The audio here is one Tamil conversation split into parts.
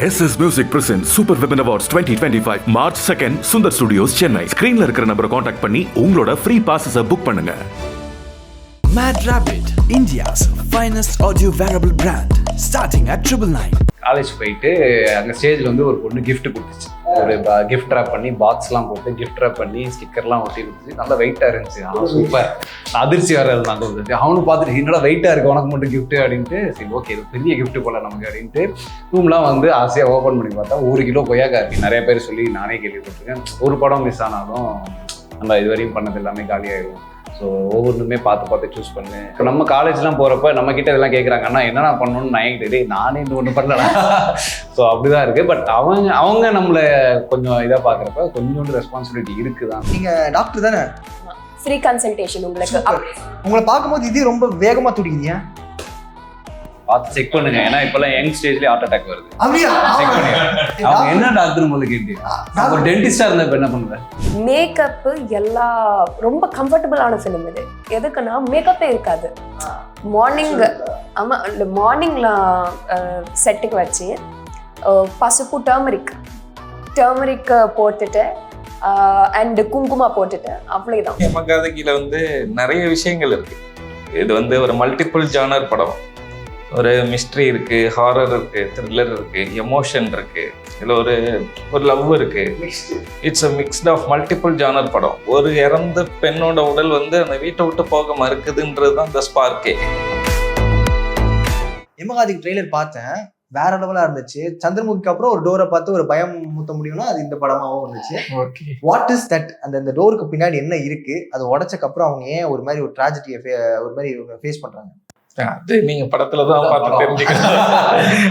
SS Music presents Super Women Awards 2025 March 2nd Sundar Studios Chennai. ஸ்கிரீன்ல இருக்கிற நம்பரை காண்டாக்ட் பண்ணி உங்களோட ஃப்ரீ பாஸஸை புக் பண்ணுங்க. Mad Rabbit, India's finest audio wearable brand, starting at 999. College போயிட்டு அங்கே ஸ்டேஜில் வந்து ஒரு பொண்ணு gift கொடுத்துச்சு. ஒரு கிஃப்ட் ரேப் பண்ணி பாக்ஸ்லாம் போட்டு கிஃப்ட் ரேப் பண்ணி ஸ்டிக்கர்லாம் ஒட்டி கொடுத்துச்சு. நல்லா வெயிட்டாக இருந்துச்சு. ஆனால் சூப்பர் அதிர்ச்சி வர்றது நாங்கள் வந்துட்டு அவனு பார்த்துட்டு என்னடா வெயிட்டாக இருக்குது உனக்கு மட்டும் கிஃப்ட்டு அப்படின்ட்டு சரி ஓகே இது பெரிய கிஃப்ட்டு போல நமக்கு அப்படின்ட்டு ரூம்லாம் வந்து ஆசையாக ஓப்பன் பண்ணி பார்த்தா 1 கிலோ கொய்யாக்கா இருக்குது. நிறைய பேர் சொல்லி நானே கேள்விப்பட்டிருக்கேன். ஒரு படம் மிஸ் ஆனாலும் நம்ம இதுவரையும் பண்ணது எல்லாமே காலியாகிடும். ஸோ ஒவ்வொன்றுமே பார்த்து சூஸ் பண்ணு. இப்போ நம்ம காலேஜ்லாம் போகிறப்ப நம்மக்கிட்ட இதெல்லாம் கேட்குறாங்க அண்ணா என்னென்ன பண்ணணும்னு நான் கிட்டே நானே இந்த ஒன்று பண்ணலண்ணா. ஸோ அப்படிதான் இருக்குது. பட் அவங்க நம்மளை கொஞ்சம் இதாக பார்க்குறப்ப கொஞ்சோண்டு ரெஸ்பான்சிபிலிட்டி இருக்குதான். நீங்கள் டாக்டர் தானே? ஃப்ரீ கன்சல்டேஷன் உங்களுக்கு. உங்களை பார்க்கும்போது இது ரொம்ப வேகமாக துடிக்குது. பார்த்து செக் பண்ணுங்க. ஏன்னா இப்போல்லாம் யங் ஸ்டேஜ்லேயே ஹார்ட் அட்டாக் வருது. அப்படியா? செக் பண்ணுங்க. அவங்க என்ன டாக்டர் முதல்ல கேட்டு ஒரு டென்டிஸ்டாக இருந்தால் இப்போ என்ன பண்ணுவேன்? மேக்கப்பு எல்லாம் ரொம்ப கம்ஃபர்டபுளான ஃபிலிம் இது. எதுக்குன்னா மேக்கப்பே இருக்காது. மார்னிங் ஆமாம் மார்னிங்கில் செட்டுக்கு வச்சு பசுப்பு டர்மரிக் போட்டுட்டு அண்டு குங்குமா போட்டுட்டு அவ்வளோதான். எமகாதகில வந்து நிறைய விஷயங்கள் இருக்கு. இது வந்து ஒரு மல்டிபிள் ஜானர் படம். ஒரு மிஸ்ட்ரி இருக்கு, ஹாரர் இருக்கு, த்ரில்லர் இருக்கு, எமோஷன் இருக்கு, இதில் ஒரு லவ் இருக்கு. It's a mixed of multiple genre படம். ஒரு இறந்த பெண்ணோட உடல் வந்து அந்த வீட்டை விட்டு போக மறுக்குதுன்றது தான் இந்த ஸ்பார்க்கே. எமகாதிக் ட்ரெய்லர் பார்த்தேன், வேற லெவலா இருந்துச்சு. சந்திரமுகிக்கு அப்புறம் ஒரு டோரை பார்த்து ஒரு பயம் முத்த முடியும்னா அது இந்த படமாவும் இருந்துச்சு. What is that? அந்த டோருக்கு பின்னாடி என்ன இருக்கு? அது உடைச்சக்கு அப்புறம் அவங்க ஏன் ஒரு மாதிரி ஒரு ட்ராஜடியை ஒரு மாதிரி ஃபேஸ் பண்றாங்க? அது நீங்க படத்துலதான் பார்த்து தெரிஞ்சுக்கணும்.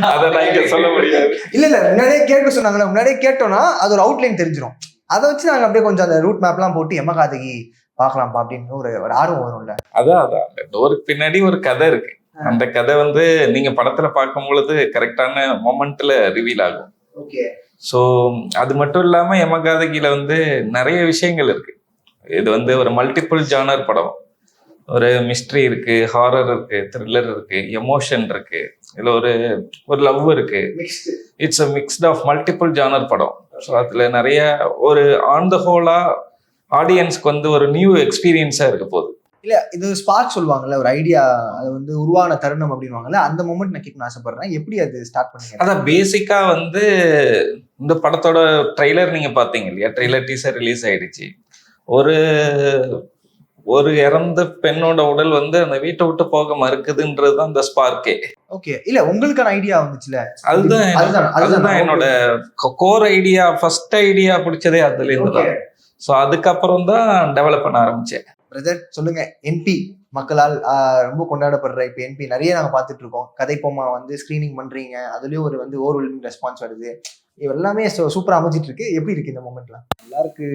அதை நான் இங்க சொல்ல முடியாது. இல்ல முன்னாடியே கேட்க சொன்னாங்களே, முன்னாடியே கேட்டோம்னா அது ஒரு அவுட்லைன் தெரிஞ்சிடும். அதை வச்சு நாங்க அப்படியே கொஞ்சம் அந்த ரூட் மேப்லாம் போட்டு எமகாதகி பார்க்கலாம்ப்பா அப்படின்னு ஒரு ஆர்வம் வரும்ல. அதான் அந்த டோருக்கு பின்னாடி ஒரு கதை இருக்கு. அந்த கதை வந்து நீங்க படத்துல பார்க்கும் பொழுது கரெக்டான மொமெண்ட்ல ரிவீல் ஆகும். ஓகே. ஸோ அது மட்டும் இல்லாம எமகாதகில வந்து நிறைய விஷயங்கள் இருக்கு. இது வந்து ஒரு மல்டிபிள் ஜானர் படம். ஒரு மிஸ்ட்ரி இருக்கு, ஹாரர் இருக்கு, த்ரில்லர் இருக்கு, எமோஷன் இருக்கு, இதில் ஒரு லவ் இருக்கு. It's a mixed of multiple genre படம். ஸோ அதுல நிறைய ஒரு ஆன் த ஹோலா ஆடியன்ஸ்க்கு வந்து ஒரு நியூ எக்ஸ்பீரியன்ஸா இருக்க போகுது. இல்ல இது ஸ்பார்க் சொல்லுவாங்கல்ல, ஒரு ஐடியா அது வந்து உருவான தருணம் அப்படின்வாங்கல்ல, அந்த மொமெண்ட் நான் கேட்கணும்னு ஆசைப்படுறேன். எப்படி அது ஸ்டார்ட் பண்ணீங்க? அதான் பேசிக்கா வந்து இந்த படத்தோட ட்ரெய்லர் நீங்க பாத்தீங்க இல்லையா? ட்ரெய்லர் டீசர் ரிலீஸ் ஆயிடுச்சு. ஒரு இறந்த பெண்ணோட உடல் வந்து அந்த வீட்டை விட்டு போக மறுக்குதுன்றது தான் இந்த ஸ்பார்க்கே. ஓகே. இல்ல உங்களுக்கான ஐடியா வந்துச்சுல, அதுதான் என்னோட கோர் ஐடியா. ஃபர்ஸ்ட் ஐடியா பிடிச்சதே அதுல இருந்து தான். ஸோ அதுக்கப்புறம் தான் டெவலப் பண்ண ஆரம்பிச்சேன். பிரதர் சொல்லுங்க, என்பி மக்களால் ரொம்ப கொண்டாடப்படுற இப்ப என்பி நிறைய நாங்க பாத்துட்டு இருக்கோம். கதைப்போமா வந்து ஸ்கிரீனிங் பண்றீங்க, அதுலயும் ஒரு ஓவர்வெல்மிங் ரெஸ்பான்ஸ் வருது. இது எல்லாமே சூப்பரா அமைஞ்சிட்டு இருக்கு. எப்படி இருக்கு இந்த மொமெண்ட்லாம்? நல்லா இருக்கு.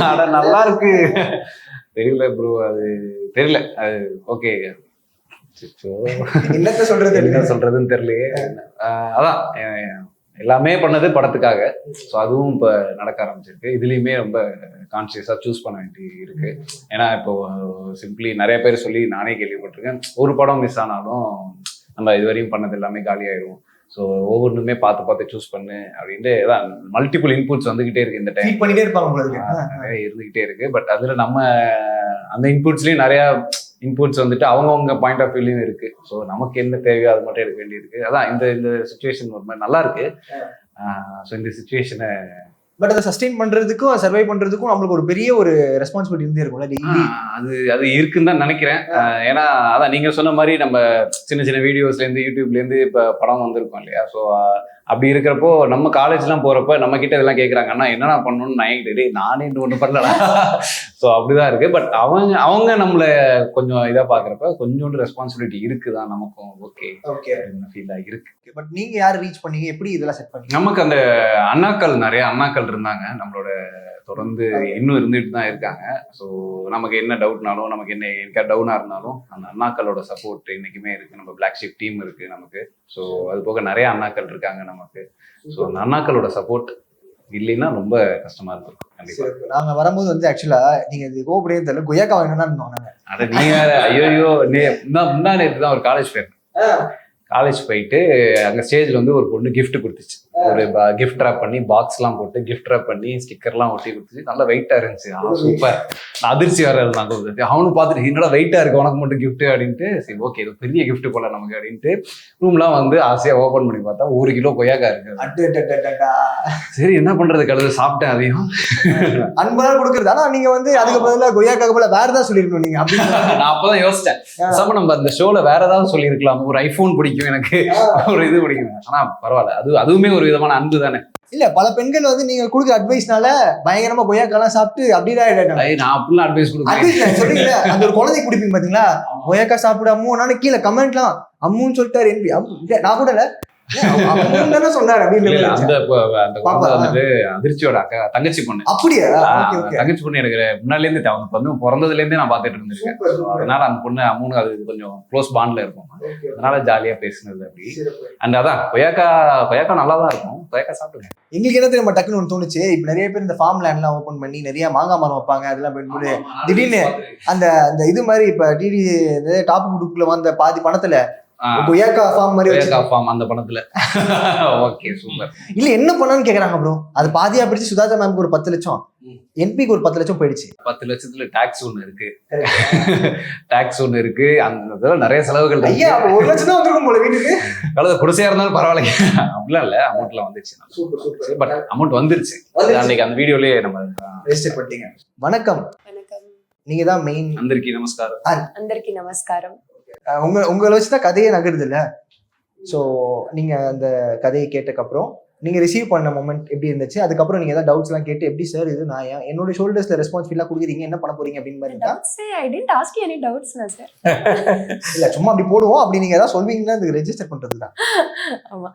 ஆனா நல்லா இருக்கு. தெரியல ப்ரோ, அது தெரியல. அது ஓகே. என்னத்த சொல்றது, என்ன சொல்றதுன்னு தெரியலையே. அதான் எல்லாமே பண்ணது படத்துக்காக. ஸோ அதுவும் இப்போ நடக்க ஆரம்பிச்சிருக்கு. இதுலேயுமே ரொம்ப கான்சியஸாக சூஸ் பண்ண வேண்டி இருக்கு. ஏன்னா இப்போ சிம்பிளி நிறைய பேர் சொல்லி நானே கேள்விப்பட்டிருக்கேன், ஒரு படம் மிஸ் ஆனாலும் நம்ம இதுவரையும் பண்ணது எல்லாமே காலியாயிடும். ஸோ ஒவ்வொன்றுமே பார்த்து சூஸ் பண்ணு அப்படின்ட்டு தான் மல்டிபிள் இன்புட்ஸ் வந்துகிட்டே இருக்கு. இந்த டைம் பண்ணிட்டே இருப்பாங்க, நிறைய இருந்துகிட்டே இருக்கு. பட் அதில் நம்ம அந்த இன்புட்ஸ்லேயும் நிறையா இன்புட்ஸ் வந்துட்டு அவங்கவுங்க பாயிண்ட் ஆஃப் வியூலையும் இருக்கு. ஸோ நமக்கு என்ன தேவையோ அது மட்டும் எடுக்க வேண்டியிருக்கு. அதான் இந்த சுச்சுவேஷன் ஒரு மாதிரி நல்லா இருக்கு. ஸோ இந்த சுச்சுவேஷனை பட் அதை சஸ்டெயின் பண்றதுக்கும் சர்வை பண்றதுக்கும் நம்மளுக்கு ஒரு பெரிய ஒரு ரெஸ்பான்சிபிலிட்டி இருந்தே இருக்கும்ல டெய்லி. அது இருக்குன்னு தான் நினைக்கிறேன். ஏன்னா அதான் நீங்க சொன்ன மாதிரி நம்ம சின்ன வீடியோஸ்லேருந்து யூடியூப்லேருந்து இப்போ படம் வந்திருக்கோம் இல்லையா? ஸோ அப்படி இருக்கிறப்போ நம்ம காலேஜ்லாம் போகிறப்ப நம்ம கிட்ட இதெல்லாம் கேட்குறாங்க அண்ணா என்னென்ன பண்ணணும்னு நான் கிட்டே நானே இந்த ஒன்று பண்ணல. ஸோ அப்படிதான் இருக்கு. பட் அவங்க நம்மளை கொஞ்சம் இதாக பார்க்குறப்ப கொஞ்சோண்டு ரெஸ்பான்சிபிலிட்டி இருக்குதான் நமக்கும். ஓகே ஃபீல் ஆகிருக்கு. பட் நீங்க யார் ரீச் பண்ணீங்க, எப்படி இதெல்லாம் செட் பண்ணீங்க? நமக்கு அந்த நிறைய அண்ணாக்கள் இருந்தாங்க நம்மளோட, தொடர்ந்து இன்னும் இருந்துட்டு தான் இருக்காங்க. ஸோ நமக்கு என்ன டவுட்னாலும், நமக்கு என்ன டவுனாக இருந்தாலும் அந்த அண்ணாக்களோட சப்போர்ட் இன்னைக்குமே இருக்கு. நம்ம பிளாக் ஷிப் டீம் இருக்கு நமக்கு. ஸோ அது போக நிறைய அண்ணாக்கள் இருக்காங்க நமக்கு. ஸோ அந்த அண்ணாக்களோட சப்போர்ட் இல்லைன்னா ரொம்ப கஷ்டமா இருக்கும். கண்டிப்பா நாங்க வரும்போது வந்து ஆக்சுவலா நீங்க இது கோபடியே தெரியல, கொய்யாக்கா வாங்கினா அதை நீங்க ஐயோ முந்தா நேற்று தான் ஒரு காலேஜ் ஃப்ரெண்ட் காலேஜ் போயிட்டு அங்கே ஸ்டேஜில் வந்து ஒரு பொண்ணு gift கொடுத்துச்சு. ஒரு gift wrap பண்ணி பாக்ஸ்லாம் போட்டு gift wrap பண்ணி ஸ்டிக்கர்லாம் ஒட்டி கொடுத்துச்சு. நல்லா வெயிட்டாக இருந்துச்சு. சூப்பர். நான் அதிர்ச்சி வர இருந்தாங்க. அவனும் பார்த்துட்டு என்னடா வெயிட்டாக இருக்கு உனக்கு மட்டும் கிஃப்ட் அப்படின்ட்டு, சரி ஓகே இது பெரிய gift போல நமக்கு அப்படின்ட்டு ரூம்லாம் வந்து ஆசையாக ஓப்பன் பண்ணி பார்த்தா 1 கிலோ கொய்யாக்கா இருக்கு. சரி என்ன பண்றது, கழுது சாப்பிட்டேன் அதையும். அன்பெல்லாம் கொடுக்குறது. ஆனா நீங்க வந்து அதுக்கு பதிலா கொய்யாக்காக போல வேற ஏதாவது சொல்லிருக்கணும் நீங்க அப்படின்னு. நான் அப்பதான் யோசிச்சேன், பேசாம நம்ம அந்த ஷோல வேற ஏதாவது சொல்லியிருக்கலாம். ஒரு ஐபோன் பிடிக்கும் எனக்கு, ஒரு இது பிடிக்கும். ஆனா பரவாயில்ல, அதுவுமே ஒரு விதமான அன்பு தானே. இல்ல பல பெண்கள் வந்து நீங்க கொடுக்குற அட்வைஸ்னால பயங்கரமா கொய்யாக்காலாம் சாப்பிட்டு அப்படிதான் நான் அப்படிலாம் அட்வைஸ் கொடுக்குறேன். சொல்றீங்களா, அந்த ஒரு குழந்தைக்கு குடிப்பீங்க பாத்தீங்களா, கொய்யாக்கா சாப்பிட அம்மு நானு கீழே கமெண்ட்லாம் அம்முன்னு சொல்லிட்டாரு என்பி. நான் கூட இல்ல சொன்னாரு அப்படின்னு. அந்த குழந்தை வந்துட்டு அதிர்ச்சியோட தங்கச்சி பொண்ணு. அப்படியா? தங்கச்சி பொண்ணு எனக்கு முன்னாலே இருந்து அவனுக்கு வந்து பிறந்ததுல இருந்தே நான் பாத்துட்டு இருந்திருக்கேன். அதனால அந்த பொண்ணு அம்முன்னு அது கொஞ்சம் க்ளோஸ் பாண்ட்ல இருக்கும். அதனால ஜாலியா பேசுனது அப்படி. அண்ட் அதான் கொய்யாக்கா நல்லா தான் இருக்கும். கொய்யாக்கா சாப்பிடுங்க. எங்களுக்கு என்ன தெரியுமா டக்குன்னு ஒன்று தோணுச்சு, இப்ப நிறைய பேர் இந்த ஃபார்ம் லேண்ட்லாம் ஓப்பன் பண்ணி நிறைய மாங்காய் மரம் வைப்பாங்க. அதெல்லாம் போயிட்டு திடீர்னு அந்த இது மாதிரி இப்ப டிடி டாப் குரூப்ல வந்த பாதி பணத்துல கொய்யாக்கா ஃபார்ம் மாதிரி அந்த பணத்துல. Okay super. இல்ல என்ன பண்ணான்னு கேக்குறாங்க ப்ரோ. அது பாதியா பிடிச்சு சுதாகர் மேம்க்கு ஒரு 10 லட்சம், என்பிக்கு ஒரு 10 லட்சம் போயிடுச்சு. 10 லட்சத்துல டாக்ஸ் ஒண்ணு இருக்கு. டாக்ஸ் ஒண்ணு இருக்கு. அந்த நிறைய செலவுகள். ஐயா 1 லட்சம் தான் வந்திருக்கும் போல வீட்டுக்கு. அவ்வளவு குடிசையா இருந்தாலும் பரவாயில்ல, அப்படிலாம் இல்ல. அமௌண்ட்லாம் வந்துச்சு. பட் அமௌண்ட் வந்துருச்சு. அன்னைக்கு அந்த வீடியோலயே நம்ம ரெஜிஸ்டர் பண்ணிட்டீங்க. வணக்கம். நீங்க தான் மெயின். அந்தரிக்கி நமஸ்காரம். అందరికీ నమస్కారం. உங்களை வச்சுதான் கதையே நகருது இல்ல. ஸோ நீங்க அந்த கதையை கேட்டக்கப்புறம் நீங்க ரிசீவ் பண்ண மொமெண்ட் எப்படி இருந்துச்சு? அதுக்கப்புறம் நீங்க ஏதாவது டவுட்ஸ் எல்லாம் கேட்டு எப்படி சார் இது நான் என்னோட ஷோல்டர்ஸ்ல ரெஸ்பான்சிபிளா கொடுக்குறீங்க, என்ன பண்ண போறீங்க அப்படின்னு மாதிரி I didn't ask you any doubts na sir. இல்ல சும்மா அப்படி போடுவோம். அப்படி நீங்க ஏதாவது சொல்வீங்கன்னா அதுக்கு ரெஜிஸ்டர் பண்றது தான். ஆமா.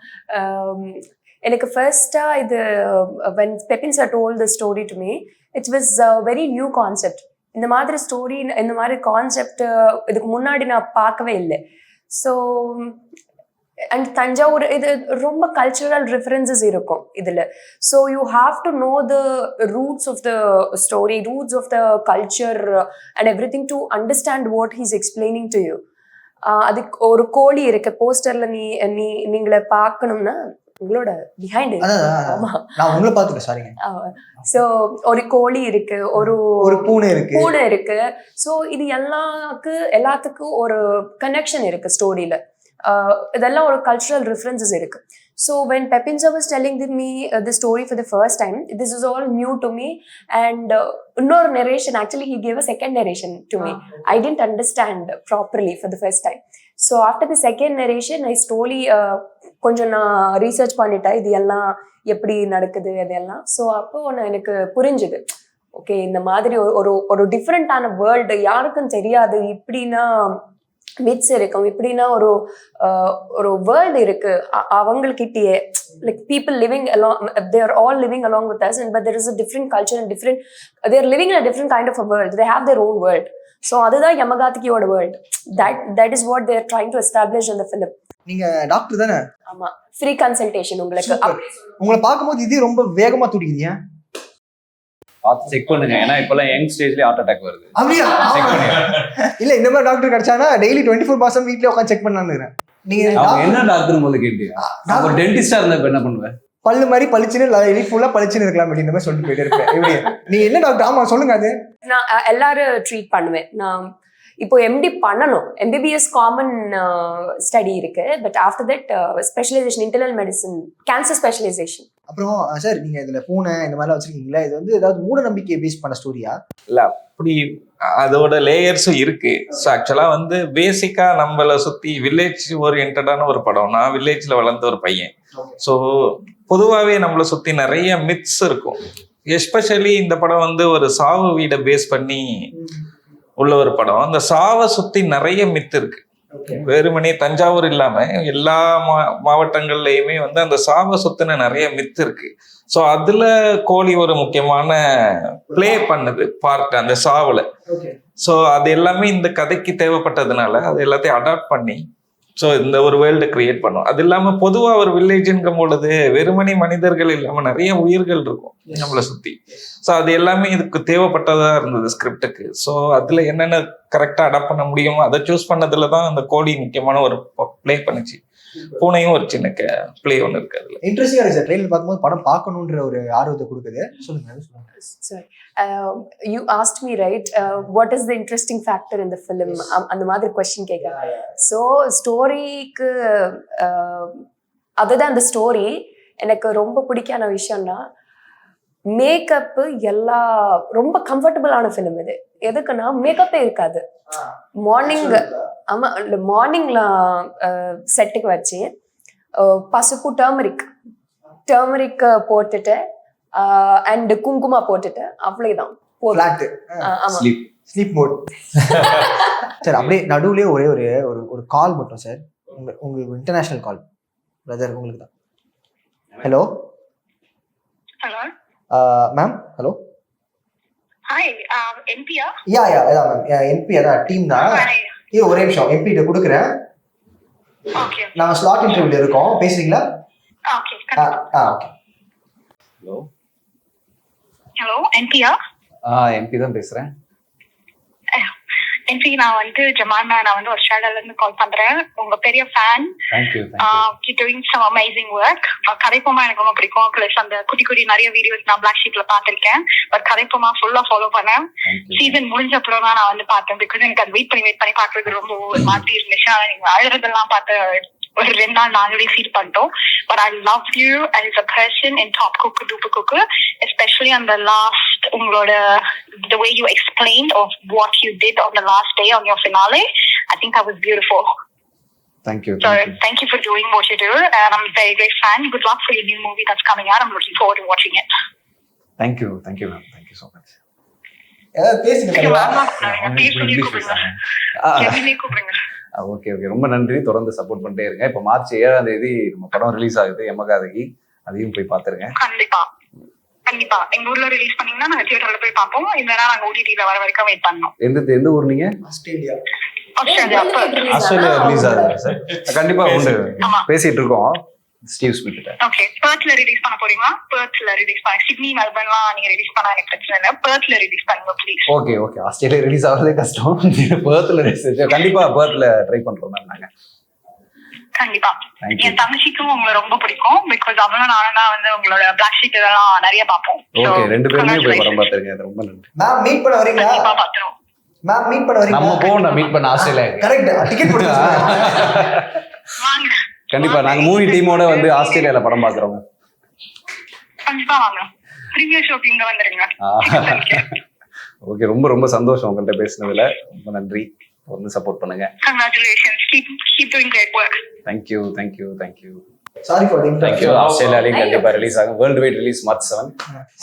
எனக்கு ஃபர்ஸ்டா இது when Pepin sir told the story to me, it was a very new concept. இந்த மாதிரி ஸ்டோரி, இந்த மாதிரி கான்செப்ட் இதுக்கு முன்னாடி நான் பார்க்கவே இல்லை. ஸோ அண்ட் தஞ்சாவூர் இது ரொம்ப கல்ச்சுரல் ரெஃபரன்சஸ் இருக்கும் இதில். So you have to know the roots of the story, roots of the culture and every thing to understand what he's explaining to you. அதுக்கு ஒரு கோழி இருக்கு போஸ்டர்ல. நீங்களை பார்க்கணும்னா உங்களோட பிஹைண்ட் சோ ஒரு கோழி இருக்கு, ஒரு பூனை இருக்கு. சோ இது எல்லாத்துக்கும் ஒரு கனெக்ஷன் இருக்கு ஸ்டோரியில. இதெல்லாம் ஒரு கல்ச்சுரல் ரெஃபரன்சஸ் இருக்கு. So when Pepin sir was telling me the story for the first time, this is all new to me. And no narration, actually he gave a second narration to me. I didn't understand properly for the first time. So after the second narration, I slowly கொஞ்சம் நான் ரீசர்ச் பண்ணிட்டேன் இது எல்லாம் எப்படி நடக்குது அதெல்லாம். ஸோ அப்போ எனக்கு புரிஞ்சுது, ஓகே இந்த மாதிரி ஒரு டிஃப்ரெண்டான வேர்ல்டு யாருக்கும் தெரியாது. இப்படின்னா மித்ஸ் இருக்கும், இப்படின்னா ஒரு வேர்ல்டு இருக்கு அவங்கக்கிட்டயே. Like people living along, they are all living along with us, but there is a different culture and different, they are living in a different kind of a world. They have their own world. So அதுதான் யமகாதிக்கியோட world. that is what they are trying to establish in the film. நீங்க டாக்டர் தானே? ஆமா, ஃப்ரீ கன்சல்டேஷன் உங்களுக்கு. உங்களை பார்க்கும்போது இது ரொம்ப வேகமா துடிக்குது. பார்த்து செக் பண்ணுங்க, ஏன்னா இப்பெல்லாம் யங் ஸ்டேஜ்லயே ஹார்ட் அட்டாக் வருது. அப்படியா? இல்ல இந்த மாதிரி டாக்டர் கிடைச்சானா டெய்லி 24/7 வீட்லயே உட்கார்ந்து செக் பண்ணலாம்னு. நீங்க என்ன டாக்டர் முதல்ல கேட்டியா? ஒரு டென்டிஸ்டா இருந்தா என்ன பண்ணுவேன்? பல்லு மாதிரி பளிச்சுன்னு லைஃப் ஃபுல்லா பளிச்சுன்னு இருக்கலாம் அப்படின்னு மாதிரி சொல்லிட்டு போயிட்டு இருப்பேன். எப்படி நீங்க என்ன டாக்டர்? ஆமா சொல்லுங்க. அது நான் எல்லாரும் ட்ரீட் பண்ணுவேன். நான் இப்போ எம்டி பண்ணணும், எம்பிபிஎஸ் காமன் ஸ்டடி இருக்கு. But after that specialization, internal medicine, cancer specialization. அப்புறம் சார் நீங்க இதுல பூனை இந்த மாதிரிலாம் வச்சிருக்கீங்களா, இது வந்து ஏதாவது மூட நம்பிக்கையை பேஸ் பண்ண ஸ்டோரியா? இல்ல அப்படி அதோட லேயர்ஸும் இருக்கு. ஸோ ஆக்சுவலா வந்து பேசிக்கா நம்மளை சுத்தி வில்லேஜ் ஓரியன்டான ஒரு படம். நான் வில்லேஜ்ல வளர்ந்த ஒரு பையன். ஸோ பொதுவாகவே நம்மளை சுத்தி நிறைய மித்ஸ் இருக்கும். எஸ்பெஷலி இந்த படம் வந்து ஒரு சாவு வீடை பேஸ் பண்ணி உள்ள ஒரு படம். அந்த சாவை சுத்தி நிறைய மித்து இருக்கு. வெறுமனே தஞ்சாவூர் இல்லாம எல்லா மாவட்டங்கள்லயுமே வந்து அந்த சாவை சுத்தின நிறைய மித்து இருக்கு. ஸோ அதுல கோழி ஒரு முக்கியமான பிளே பண்ணது பார்ட் அந்த சாவுல. ஸோ அது எல்லாமே இந்த கதைக்கு தேவைப்பட்டதுனால அது எல்லாத்தையும் அடாப்ட் பண்ணி ஸோ இந்த ஒரு வேர்ல்டு கிரியேட் பண்ணும். அது இல்லாம பொதுவா ஒரு வில்லேஜுங்கும் பொழுது வெறுமனே மனிதர்கள் இல்லாம நிறைய உயிர்கள் இருக்கும் நம்மளை சுத்தி. ஸோ அது எல்லாமே இதுக்கு தேவைப்பட்டதா இருந்தது ஸ்கிரிப்டுக்கு. ஸோ அதுல என்னென்ன கரெக்டா அடாப்ட் பண்ண முடியுமோ அதை சூஸ் பண்ணதுலதான் அந்த கோழி முக்கியமான ஒரு பிளே பண்ணுச்சு. பூனையும் ஒரு சின்ன பிளே ஒன்று இருக்கு அதுல. இன்ட்ரெஸ்டிங்கா இருக்கு சார். ட்ரெயிலர் பார்க்கும்போது படம் பார்க்கணுன்ற ஒரு ஆர்வத்தை கொடுக்குது. சொல்லுங்க. Sorry. You asked me, right? What is the interesting factor in the film? அந்த மாதிரி கொஸ்டின் கேட்க. ஸோ ஸ்டோரிக்கு அதுதான் அந்த ஸ்டோரி எனக்கு ரொம்ப பிடிக்கான விஷயம்னா மேக்கப்பு எல்லா ரொம்ப கம்ஃபர்டபுளான ஃபிலிம் இது. எதுக்குன்னா மேக்கப்பே இருக்காது. மார்னிங்ல செட்டுக்கு வச்சு பசுப்பு டர்மரிக் போட்டுட்டு அண்ட் குங்குமா போட்டுட்டு அவ்வளவுதான் ஸ்லீப் மோட். சார் அப்படியே நடுவுலயே ஒரே ஒரு கால் மட்டும் சார். உங்களுக்கு இன்டர்நேஷனல் கால் பிரதர், உங்களுக்கு தான். Hello ma'am. ஹலோ. ஹாய், என்பியா? யா அதான் மேம், என்பி அதான் டீம் தான். ஒரே நிமிஷம் என்பி கிட்ட கொடுக்குறேன். ஓகே, நாங்க ஸ்லாட் இன்டர்வியூல இருக்கோம், பேசுறீங்களா? ஓகே. ஓகே. ஹலோ, என்பியா? எம்பி தான் பேசுறேன். என்பி, நான் வந்து ஜமானா, நான் வந்து ஆஸ்திரேலியால இருந்து கால் பண்றேன். உங்க பெரிய fan. Thank you. doing some amazing work. கதைப்போமா எனக்கு ரொம்ப பிடிக்கும். பிளஸ் அந்த குட்டி நிறைய வீடியோஸ் நான் பிளாக் ஷீட்ல பாத்திருக்கேன். பட் கதைப்போமா ஃபுல்லா ஃபாலோ பண்ணேன். சீசன் முடிஞ்ச அப்புறம் தான் நான் வந்து பார்த்தேன். பிகாஸ் எனக்கு அது வெயிட் பண்ணி பாக்குறது ரொம்ப ஒரு மாதிரி இருந்துச்சு. நீங்க அழுறதெல்லாம் பார்த்து ஒரு 2 நாள் நாங்களே ஃபீல் பண்ணிட்டோம். But I love you as a person in Top Cook Duper Cook, especially on the last உங்களோட the way you explained of what you did on the last day on your finale. I think that was beautiful. Thank you. So thank you for doing what you do, and I'm a very great fan. Good luck for your new movie that's coming out. I'm looking forward to watching it. Thank you ma'am. Thank you so much. பேசுங்க. ஓகே. ரொம்ப நன்றி. தொடர்ந்து சப்போர்ட் பண்ணிட்டே இருங்க. இப்போ மார்ச் 7ஆம் தேதி நம்ம படம் ரிலீஸ் ஆகுது, எமகாதகி. அதையும் போய் பாத்துருங்க. கண்டிப்பா எங்க ஊர்ல ரிலீஸ் பண்ணீங்கன்னா நாங்க தியேட்டர்ல போய் பார்ப்போம். இல்லனா நாங்க ஓடிடில வர வரைக்கும் வெயிட் பண்ணோம். எந்த ஊர் நீங்க? ஆஸ்திரேலியா ரிலீஸ் ஆகுது சார். கண்டிப்பா உண்டு. பேசிட்டு இருக்கோம் ஸ்டீவ் ஸ்மித் கிட்ட. ஓகே, பெர்த்ல ரிலீஸ் பண்ண போறீங்களா? பெர்த்ல ரிலீஸ் பண்ண. சிட்னி மெல்பர்ன்லாம் நீங்க ரிலீஸ் பண்ணா எனக்கு பிரச்சனை இல்ல. பெர்த்ல ரிலீஸ் பண்ணுங்க ப்ளீஸ். ஓகே. ஆஸ்திரேலியா ரிலீஸ் ஆகுறதே கஷ்டம். பெர்த்ல ரிலீஸ். கண்டிப்பா பெர்த்ல ட்ரை பண்றோம் மேம் நாங்க. கண்டிப்பா. என் தங்கச்சிக்கும் உங்களை ரொம்ப பிடிக்கும். பிகாஸ் அவளும் நானும் வந்து உங்களோட பிளாக் ஷீட் இதெல்லாம் நிறைய பார்ப்போம். ஓகே, 2 பேருமே போய் படம் பார்த்திருக்கேன். அது ரொம்ப நன்றி. மேம் மீட் பண்ண வரீங்களா? கண்டிப்பா பாத்துறோம். மேம் மீட் பண்ண வரீங்களா? நம்ம போறோம் மீட் பண்ண ஆஸ்திரேலியா. கரெக்ட். டிக்கெட் போடுங்க. வாங்க. கண்டிப்பா நாங்க மூவி டீமோட வந்து ஆஸ்திரேலியால படம் பாக்குறோம். கண்டிப்பா வாங்க. ப்ரீமியர் ஷோக்கு இங்க வந்துருங்க. ஓகே, ரொம்ப சந்தோஷம் உங்கள்ட்ட பேசினதுல. ரொம்ப நன்றி. வந்து சப்போர்ட் பண்ணுங்க. Congratulations. Keep doing great work. Thank you. Sorry for the Thank you. ஆஸ்திரேலியால கண்டிப்பா ரிலீஸ் ஆகும். World wide release March 7.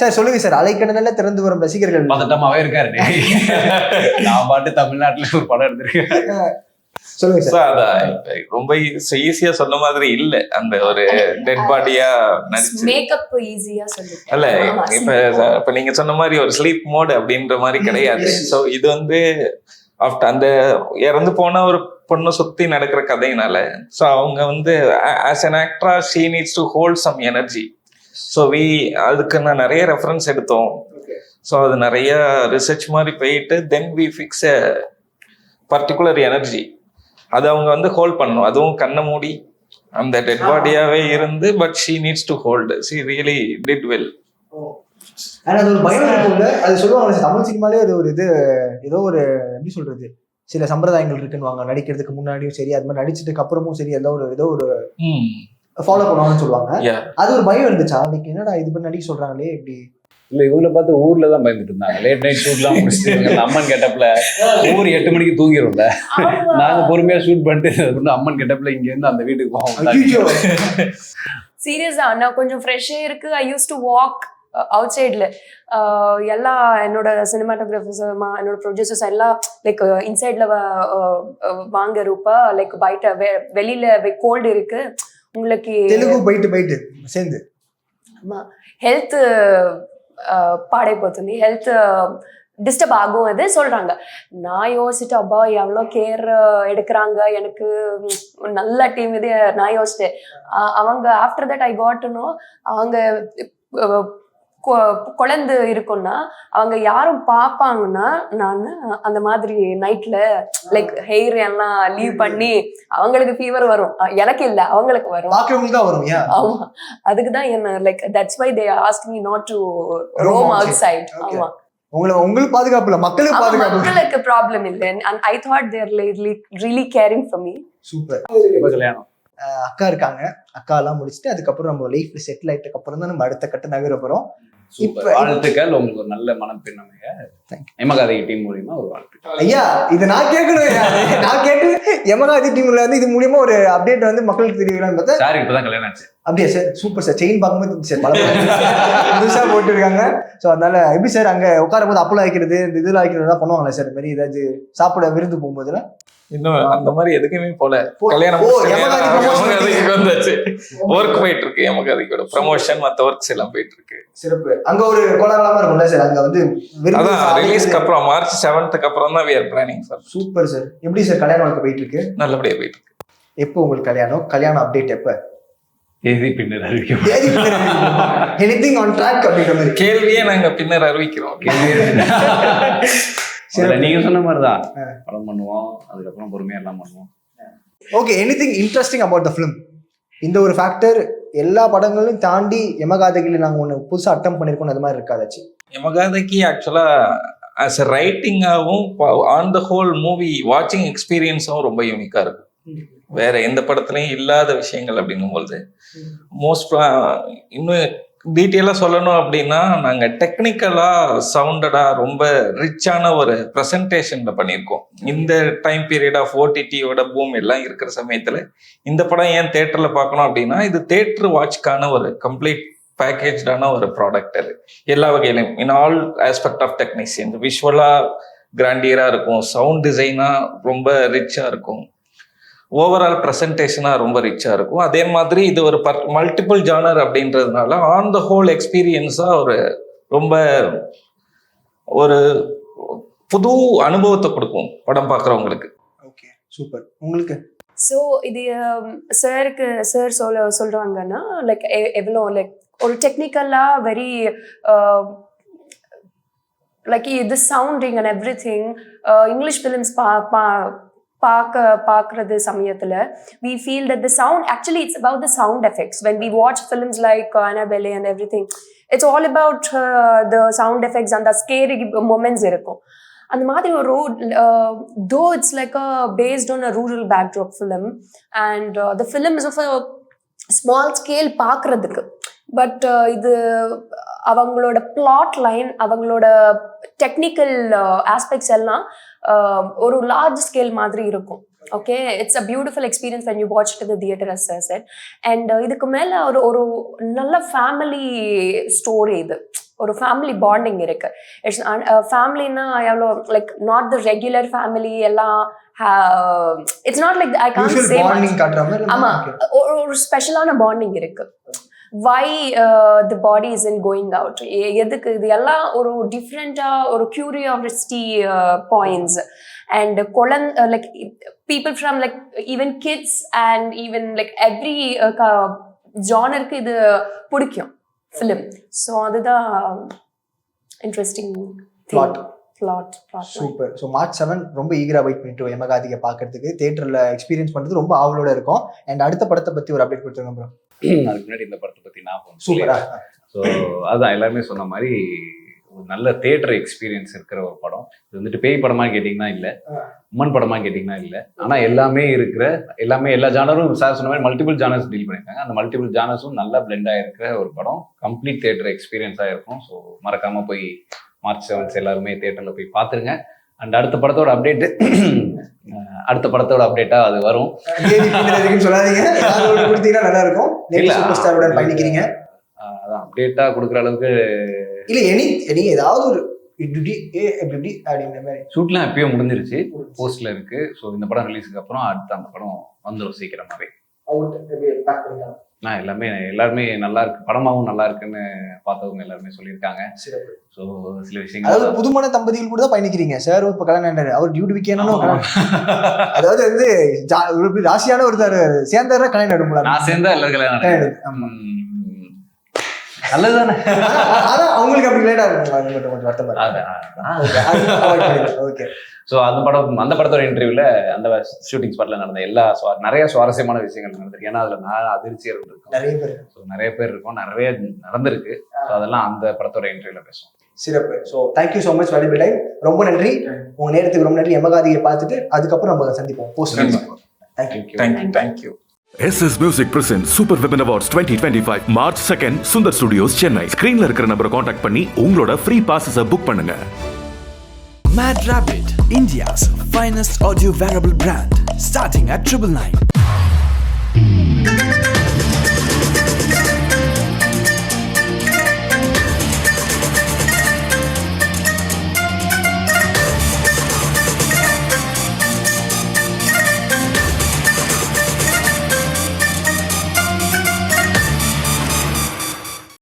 Sir சொல்லுங்க சார். அலைக்கடல்ல திறந்து வரும் ரசிகர்கள் பதட்டமாவே இருக்காரு. நான் பாட்டு தமிழ்நாட்டுல ஒரு படம் எடுத்திருக்கேன். சொல்லுங்க சார். ரொம்ப ஈஸியா சொன்ன மாதிரி இல்ல. அந்த ஒரு டெட் பாடியா நடிச்சு மேக்கப் ஈஸியா சொல்லுங்க. அல்ல, இப்ப நீங்க சொன்ன மாதிரி ஒரு ஸ்லீப் மோட் அப்படின்ற மாதிரி கிடையாது. சோ இது வந்து ஆஃப்டர் அந்த இறந்து போன ஒரு பொண்ணு சுத்தி நடக்கிற கதையினால ஸோ அவங்க வந்து ஆஸ் அன் ஆக்டரா she needs to hold some energy. So அதுக்கு நான் நிறைய ரெஃபரன்ஸ் எடுத்தோம். ஸோ அது நிறைய ரிசர்ச் மாதிரி போயிட்டு then we fix a particular energy. அது அவங்க வந்து ஹோல்ட் பண்ணணும். அதுவும் கண்ணை மூடி அந்த டெட் பாடியாவே இருந்து but she needs to hold. She really did well. ஆனா அது ஒரு பயம் இருக்கும்ல. அது சொல்லுவாங்க தமிழ் சினிமாலே ஒரு இது ஏதோ ஒரு எப்படி சொல்றது சில சம்பிரதாயங்கள் இருக்குன்னு நடிக்கிறதுக்கு முன்னாடியும் சரி அது மாதிரி நடிச்சதுக்கு அப்புறமும் சரி ஏதோ ஒரு ஃபாலோ பண்ணுவாங்கன்னு சொல்லுவாங்க. அது ஒரு பயம் இருந்துச்சா? அன்னைக்கு என்னடா இது பண்ணி நடிக்க சொல்றாங்களே இப்படி இல்ல இவங்களை பார்த்து ஊர்ல தான் பயந்துட்டு இருந்தாங்க. லேட் நைட் ஷூட்லாம் முடிச்சுட்டு அம்மன் கெட்டப்ல ஊர் 8 மணிக்கு தூங்கிடும்ல. நாங்க பொறுமையா ஷூட் பண்ணிட்டு அம்மன் கெட்டப்ல இங்க இருந்து அந்த வீட்டுக்கு போவோம். சீரியஸா நான் கொஞ்சம் ஃப்ரெஷ்ஷே இருக்கு. ஐ யூஸ் டு வாக் அவுட் சைட்ல. எல்லா என்னோட சினிமாட்டோகிராஃபர்ஸ் என்னோட ப்ரொடியூசர்ஸ் எல்லாம் லைக் இன்சைட்ல வாங்க ரூபா லைக் பைட்ட வெளியில கோல்டு இருக்கு உங்களுக்கு தெலுங்கு பைட்டு சேர்ந்து ஹெல்த் పాడైపోతుంది. హెల్త్ டிஸ்டர்ப் ஆகும் அது சொல்றாங்க. நான் யோசிச்சுட்டு அப்பா எவ்வளோ கேர் எடுக்கிறாங்க, எனக்கு நல்ல டீம் இது நான் யோசிச்சேன். அவங்க after that I got to know அவங்க குழந்தை இருக்கும்னா அவங்க யாரும் பார்ப்பாங்கன்னா நான் அந்த மாதிரி நைட்ல லைக் ஹெயர் எல்லாம் லீவ் பண்ணி அவங்களுக்கு ஃபீவர் வரும், எனக்கு இல்ல அவங்களுக்கு வரும். பாக்குறவங்களுக்கு தான் வரும். ஆமா, அதுக்குதான் என்ன like that's why they ask me not to roam outside. ஆமா, உங்களுக்கு பாதுகாப்பு இல்ல, மக்களுக்கு பாதுகாப்பு. மக்களுக்கு ப்ராப்ளம் இல்ல. and I thought they are really caring for me. Super. எப்ப கல்யாணம்? அக்கா இருக்காங்க, அக்கா எல்லாம் முடிச்சுட்டு அதுக்கப்புறம் நம்ம லைஃப்ல செட்டில் ஆயிட்டதுக்கு அப்புறம் தான் நம்ம அடுத்த கட்ட நகர போறோம். இப்ப வாழ்த்துக்கள், உங்களுக்கு ஒரு நல்ல மனப்பெண் அமைய எமகாதி டீம் மூலியமா ஒரு வாழ்த்து. ஐயா இதை நான் கேட்கணும், நான் கேட்டு எமகாதி டீம்ல வந்து இது மூலியமா ஒரு அப்டேட் வந்து மக்களுக்கு தெரியலாம்னு பார்த்தா சார் இப்பதான் கல்யாணம் ஆச்சு. அப்படியா சார்? Super sir. செயின் பார்க்கும்போது சார் பல புதுசா போட்டு இருக்காங்க. ஸோ அதனால எப்படி சார் அங்க உட்காரும் போது அப்பளம் வைக்கிறது இந்த இதெல்லாம் வைக்கிறது தான் பண்ணுவாங்களா சார்? இந்த மாதிரி ஏதாச்சும் சாப்பிட விருந்து போகும்போதுல இன்னும் அந்த மாதிரி எதுக்குமே போல. கல்யாணம் வந்தாச்சு, ஒர்க் போயிட்டு இருக்கு. எமகாதிக்கோட ப்ரமோஷன் மற்ற ஒர்க்ஸ் எல்லாம் போயிட்டு இருக்கு. சிறப்பு. அங்க ஒரு கோலாகலமா இருக்கும்ல சார் அங்க வந்து ரிலீஸ்க்கு அப்புறம் மார்ச் 7th அப்புறம் தான் we are planning for. Super sir. எப்படி சார் கல்யாணம் வாழ்க்கை போயிட்டு இருக்கு? நல்லபடியா போயிட்டு இருக்கு. எப்போ உங்களுக்கு கல்யாணம் அப்டேட் எப்ப? தேதி பின்னர் அறிவிக்கும். எனிதிங் ஆன் ட்ராக் அப்படிங்கிற மாதிரி கேள்வியே நாங்க பின்னர் அறிவிக்கிறோம். நீங்க சொன்ன மாதிரிதான் படம் பண்ணுவோம், அதுக்கப்புறம் பொறுமையா எல்லாம் பண்ணுவோம். Okay, anything interesting about the film? இந்த ஒரு ஃபேக்டர் எல்லா படங்களையும் தாண்டி எமகாதகில நாங்க ஒண்ணு புதுசா அட்டம் பண்ணிருக்கோம், அது மாதிரி இருக்காதாச்சு? எமகாதகி ஆக்சுவலா ஆஸ் அ ரைட்டிங்காகவும் ஆன் த ஹோல் மூவி வாட்சிங் எக்ஸ்பீரியன்ஸும் ரொம்ப யூனிக்கா இருக்கும். வேற எந்த படத்துலையும் இல்லாத விஷயங்கள் அப்படிங்கும்போது மோஸ்ட் இன்னும் டீட்டெயிலாக சொல்லணும் அப்படின்னா நாங்கள் டெக்னிக்கலாக சவுண்டடாக ரொம்ப ரிச்சான ஒரு ப்ரெசன்டேஷனில் பண்ணியிருக்கோம். இந்த டைம் பீரியட் ஆஃப் ஓடிடியோட பூம் எல்லாம் இருக்கிற சமயத்தில் இந்த படம் ஏன் தேட்டரில் பார்க்கணும் அப்படின்னா இது தேட்டர் வாட்ச்க்கான ஒரு கம்ப்ளீட் பேக்கேஜான ஒரு ப்ராடக்ட். அது எல்லா வகையிலையும் in all aspect of technician விஷுவலாக கிராண்டியராக இருக்கும், சவுண்ட் டிசைனாக ரொம்ப ரிச்சாக இருக்கும், ஓவரால் ப்ரெசன்டேஷனாக ரொம்ப ரிச்சாக இருக்கும். அதே மாதிரி இது ஒரு மல்டிபிள் ஜானர் அப்படின்றதுனால ஆன் த ஹோல் எக்ஸ்பீரியன்ஸாக ஒரு ரொம்ப ஒரு புது அனுபவத்தை கொடுக்கும் படம் பார்க்குறவங்களுக்கு. Okay, super. உங்களுக்கு? ஸோ இது சார் சொல்கிறாங்கன்னா லைக் எவ்வளோ லைக் ஒரு டெக்னிக்கலாக வெரி லைக் இது sounding and every thing English films பார்க்கறது சமயத்தில் we feel that the sound actually it's about the sound effects. When we watch films like Annabelle and everything, it's all about the sound effects and the scary moments இருக்கும். அந்த மாதிரி ஒரு though it's like a based on a rural backdrop film and the film is of a small scale பார்க்கறதுக்கு, பட் இது அவங்களோட பிளாட் லைன் அவங்களோட டெக்னிக்கல் ஆஸ்பெக்ட்ஸ் எல்லாம் ஒரு லார்ஜ் ஸ்கேல் மாதிரி இருக்கும். Okay, it's a beautiful experience when you watch it in the theater as I said. and இதுக்கு மேலே ஒரு நல்ல ஃபேமிலி ஸ்டோரி, இது ஒரு ஃபேமிலி பாண்டிங் இருக்கு. இட்ஸ் ஃபேமிலின்னா எவ்வளோ like not the regular family எல்லாம் it's not like I can't say ஆமா, ஒரு ஸ்பெஷலான பாண்டிங் இருக்கு. why the body isn't going out, எதுக்கு இது எல்லாம் ஒரு டிஃப்ரெண்டா ஒரு curiosity points and like people from like even kids and even like every genre-க்கு இது பிடிக்கும் film. so அதுதான் interesting plot. Super. So March 7 ரொம்ப ஈகரா வெயிட் பண்ணிட்டு எமகாதிகை பார்க்கறதுக்கு தியேட்டர்ல எக்ஸ்பீரியன்ஸ் பண்றது ரொம்ப ஆவலோட இருக்கும். அண்ட் அடுத்த படத்தை பத்தி ஒரு அப்டேட் கொடுத்துருங்க ப்ரோ. அதுக்கு முன்னாடி இந்த படத்தை பத்தி நான் சூப்பரா. ஸோ அதுதான் எல்லாருமே சொன்ன மாதிரி ஒரு நல்ல தியேட்டர் எக்ஸ்பீரியன்ஸ் இருக்கிற ஒரு படம். இது வந்துட்டு பேய் படமா கேட்டிங்கன்னா இல்லை, உமன் படமா கேட்டிங்கன்னா இல்லை, ஆனால் எல்லாமே எல்லா ஜானரும் சார் சொன்ன மாதிரி மல்டிபிள் ஜானர்ஸ் டீல் பண்ணியிருக்காங்க. அந்த மல்டிபிள் ஜானர்ஸும் நல்லா பிளெண்ட் ஆகிருக்கிற ஒரு படம், கம்ப்ளீட் தியேட்டர் எக்ஸ்பீரியன்ஸாக இருக்கும். ஸோ மறக்காம போய் மார்ச் 7 எல்லாருமே தியேட்டர்ல போய் பார்த்துருங்க. அண்ட் அடுத்த படத்தோட அப்டேட்டா அது வரும். சொல்லாதீங்க, நல்லா இருக்கும். சூப்பர் ஸ்டாருடன் பயணிக்கிறீங்க, அதான் அப்டேட்டா கொடுக்குற அளவுக்கு இல்ல எனி ஏதாவது ஒரு எப்படி அப்படிங்கிற மாதிரி ஷூட்லாம் எப்பயும் முடிஞ்சிருச்சு, போஸ்ட்ல இருக்கு. ஸோ இந்த படம் ரிலீஸுக்கு அப்புறம் அடுத்த அந்த படம் வந்துடும் சீக்கிரமாவே. நான் எல்லாருமே நல்லா இருக்கு, படமாவும் நல்லா இருக்குன்னு பார்த்தவங்க எல்லாருமே சொல்லியிருக்காங்க. ஸோ சில விஷயங்கள், அதாவது புதுமண தம்பதிகள் கூட தான் பயணிக்கிறீங்க. சார் இப்ப கல்யாணம் அவர் டியூட்டி வைக்கணும், அதாவது வந்து ராசியான ஒருத்தர் சேர்ந்தாரு கல்யாணம். நான் சேர்ந்தா எல்லாரும் கல்யாணம். நல்லதுதானே. அதான் அவங்களுக்கு அப்படி லேட்டா இருக்கும், அது மட்டும் கொஞ்சம் வருத்தமா ஓகே. ஸோ அந்த படத்தோட இன்டர்வியூல அந்த ஷூட்டிங் ஸ்பாட்ல நடந்த நிறைய சுவாரஸ்யமான விஷயங்கள் நடந்திருக்கு. ஏன்னா அதுல நான் அதிர்ச்சியர் இருக்கும், நிறைய பேர் இருக்கும், நிறைய நடந்திருக்கு. ஸோ அதெல்லாம் அந்த படத்தோட இன்டர்வியூல பேசுவோம். சிறப்பு. So thank you so much valuable time. ரொம்ப நன்றி உங்க நேரத்துக்கு, ரொம்ப நன்றி. எமகாதியை பார்த்துட்டு அதுக்கப்புறம் நம்ம சந்திப்போம் post. Thank you. SS Music presents Super Women Awards 2025 March 2nd, Sundar Studios, Chennai. ஸ்கிரீன்ல இருக்கிற நம்பரை காண்டாக்ட் பண்ணி உங்களோட ஃப்ரீ பாஸஸை புக் பண்ணுங்க. Mad Rabbit, India's finest audio wearable brand, starting at $999.